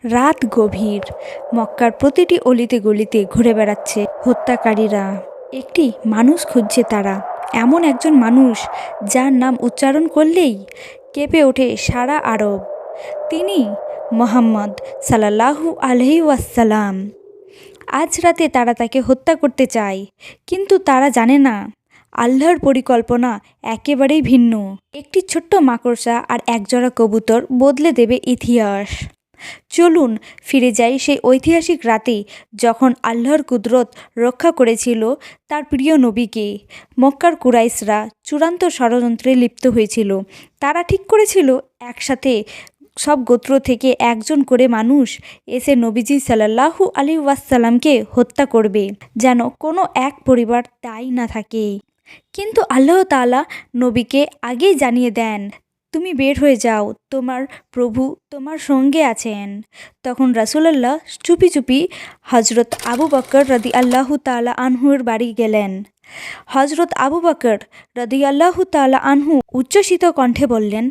রাত গভীর। মক্কার প্রতিটি অলিতে গলিতে ঘুরে বেড়াচ্ছে হত্যাকারীরা। একটি মানুষ খুঁজছে তারা, এমন একজন মানুষ যার নাম উচ্চারণ করলেই কেঁপে ওঠে সারা আরব। তিনি মোহাম্মদ সাল্লাল্লাহু আলাইহি ওয়াসাল্লাম। আজ রাতে তারা তাকে হত্যা করতে চায়, কিন্তু তারা জানে না আল্লাহর পরিকল্পনা একেবারেই ভিন্ন। একটি ছোট্ট মাকড়সা আর একজোড়া কবুতর বদলে দেবে ইতিহাস। চলুন ফিরে যাই সেই ঐতিহাসিক রাতে, যখন আল্লাহর কুদরত রক্ষা করেছিল তার প্রিয় নবীকে। মক্কার কুরাইশরা চূড়ান্ত ষড়যন্ত্রে লিপ্ত হয়েছিল। তারা ঠিক করেছিল একসাথে সব গোত্র থেকে একজন করে মানুষ এসে নবীজি সাল্লাল্লাহু আলাইহি ওয়াসাল্লামকে হত্যা করবে, যেন কোনো এক পরিবার দায়ী না থাকে। কিন্তু আল্লাহ তাআলা নবীকে আগেই জানিয়ে দেন, তুমি বের হয়ে যাও, তোমার প্রভু তোমার সঙ্গে আছেন। তখন রাসূলুল্লাহ চুপি চুপি হজরত আবু বকর রাদিয়াল্লাহু তাআলা আনহুর বাড়ি গেলেন। হজরত আবু বকর রাদিয়াল্লাহু তাআলা আনহু উচ্ছ্বসিত কণ্ঠে বললেন,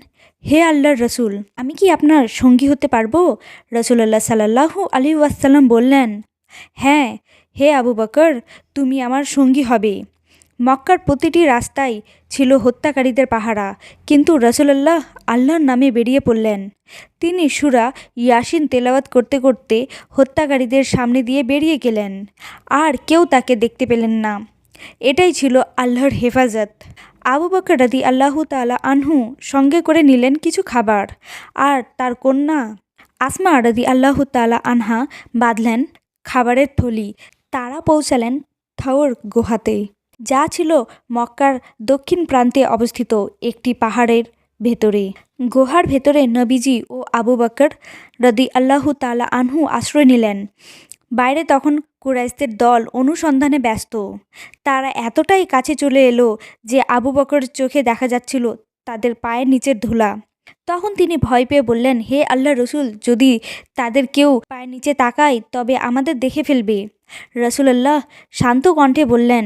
হে আল্লাহর রসুল, আমি কি আপনার সঙ্গী হতে পারবো? রাসূলুল্লাহ সাল্লাল্লাহু আলাইহি ওয়াসাল্লাম বললেন, হ্যাঁ হে আবু বকর, তুমি আমার সঙ্গী হবে। মক্কার প্রতিটি রাস্তায় ছিল হত্যাকারীদের পাহারা, কিন্তু রাসূলুল্লাহ আল্লাহর নামে বেরিয়ে পড়লেন। তিনি সূরা ইয়াসিন তেলাওয়াত করতে করতে হত্যাকারীদের সামনে দিয়ে বেরিয়ে গেলেন, আর কেউ তাকে দেখতে পেলেন না। এটাই ছিল আল্লাহর হেফাজত। আবু বকর রাদিয়াল্লাহু তাআলা আনহু সঙ্গে করে নিলেন কিছু খাবার, আর তার কন্যা আসমা রাদিয়াল্লাহু তাআলা আনহা বাঁধলেন খাবারের থলি। তারা পৌঁছালেন থাওর গুহাতে, যা ছিল মক্কার দক্ষিণ প্রান্তে অবস্থিত একটি পাহাড়ের ভেতরে। গুহার ভেতরে নবীজি ও আবু বকর রাদিয়াল্লাহু তাআলা আনহু আশ্রয় নিলেন। বাইরে তখন কুরাইশদের দল অনুসন্ধানে ব্যস্ত। তারা এতটাই কাছে চলে এলো যে আবু বকর চোখে দেখা যাচ্ছিল তাদের পায়ের নিচের ধুলা। তখন তিনি ভয় পেয়ে বললেন, হে আল্লাহ রসুল, যদি তাদের কেউ পায়ের নিচে তাকায় তবে আমাদের দেখে ফেলবে। রাসূলুল্লাহ শান্ত কণ্ঠে বললেন,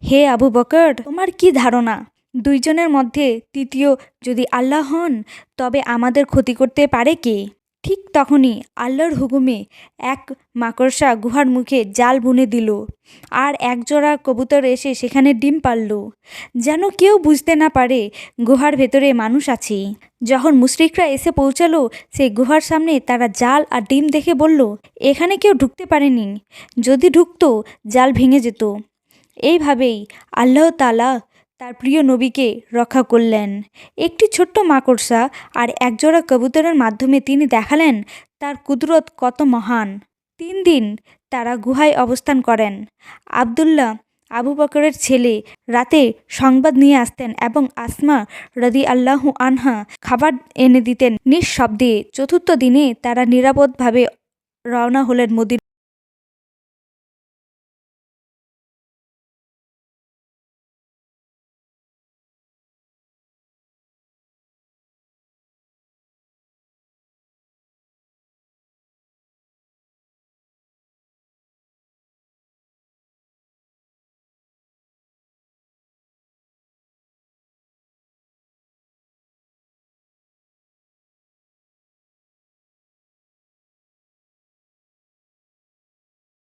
হে আবু বকর, তোমার কি ধারণা, দুইজনের মধ্যে তৃতীয় যদি আল্লাহ হন তবে আমাদের ক্ষতি করতে পারে কে? ঠিক তখনই আল্লাহর হুকুমে এক মাকড়সা গুহার মুখে জাল বুনে দিল, আর একজোড়া কবুতর এসে সেখানে ডিম পারল, যেন কেউ বুঝতে না পারে গুহার ভেতরে মানুষ আছে। যখন মুশরিকরা এসে পৌঁছালো সেই গুহার সামনে, তারা জাল আর ডিম দেখে বলল, এখানে কেউ ঢুকতে পারেনি, যদি ঢুকতো জাল ভেঙে যেত। এইভাবেই আল্লাহ তাআলা তার প্রিয় নবীকে রক্ষা করলেন। একটি ছোট্ট মাকড়সা আর একজোড়া কবুতরের মাধ্যমে তিনি দেখালেন তার কুদরত কত মহান। 3 দিন তারা গুহায় অবস্থান করেন। আব্দুল্লাহ আবু বকরের ছেলে রাতে সংবাদ নিয়ে আসতেন এবং আসমা রাদিয়াল্লাহু আনহা খাবার এনে দিতেন নিঃশব্দে। 4র্থ দিনে তারা নিরাপদভাবে রওনা হলেন মদিনা।